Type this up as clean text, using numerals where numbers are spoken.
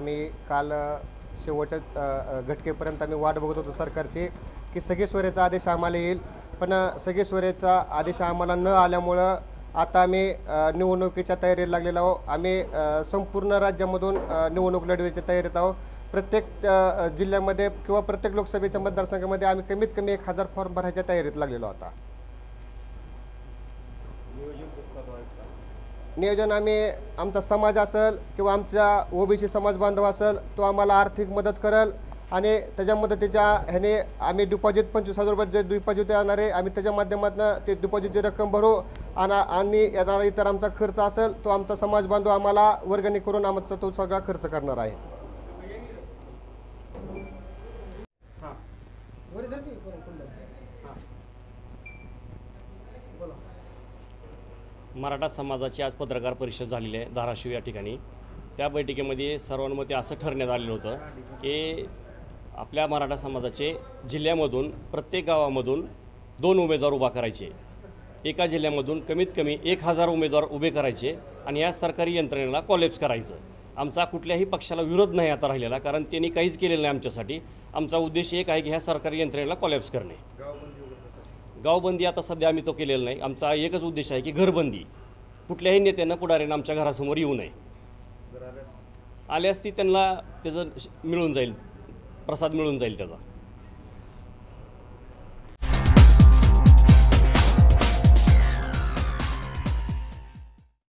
आम्ही काल शेवटच्या घटकेपर्यंत आम्ही वाट बघत होतो सरकारची की सगळे सोयऱ्याचा आदेश आम्हाला येईल, पण सगळे सोयऱ्याचा आदेश आम्हाला न आल्यामुळं आता आम्ही निवडणुकीच्या तयारीला लागलेलो आहोत. आम्ही संपूर्ण राज्यामधून निवडणूक लढवायच्या तयारीत आहोत. प्रत्येक जिल्ह्यामध्ये किंवा प्रत्येक लोकसभेच्या मतदारसंघामध्ये आम्ही कमीत कमी 1000 फॉर्म भरायच्या तयारीत लागलेलो आता. नियोजन आम्ही आमचा समाज असेल किंवा आमचा ओबीसी समाज बांधव असेल तो आम्हाला आर्थिक मदत करेल आणि त्याच्या मदतीच्या ह्याने आम्ही डिपॉझिट 25,000 रुपये जे डिपॉझिट येणार आहे आम्ही त्याच्या माध्यमातून ते डिपॉझिटची रक्कम भरू आणि येणारा इतर आमचा खर्च असेल तो आमचा समाज बांधव आम्हाला वर्गणी करून आमचा तो सगळा खर्च करणार आहे. मराठा समाजाची आज पत्रकार परिषद झालेली आहे धाराशिव या ठिकाणी. त्या बैठकीमध्ये सर्वानुमते असं ठरण्यात आलेलं होतं की आपल्या मराठा समाजाचे जिल्ह्यामधून प्रत्येक गावामधून 2 उमेदवार उभा करायचे, एका जिल्ह्यामधून कमीत कमी 1000 उमेदवार उभे करायचे आणि या सरकारी यंत्रणेला कॉलेप्स करायचं. आमचा कुठल्याही पक्षाला विरोध नाही आता राहिलेला, कारण त्यांनी काहीच केलेलं नाही आमच्यासाठी. आमचा उद्देश एक आहे की ह्या सरकारी यंत्रणेला कॉलेप्स करणे. गावबंदी आता सध्या आम्ही तो केलेला नाही. आमचा एकच उद्देश आहे की घरबंदी. कुठल्याही नेत्यांना पुढाऱ्यांना आमच्या घरासमोर येऊ नये. आल्यास ती त्यांना त्याचं मिळून जाईल, प्रसाद मिळून जाईल त्याचा.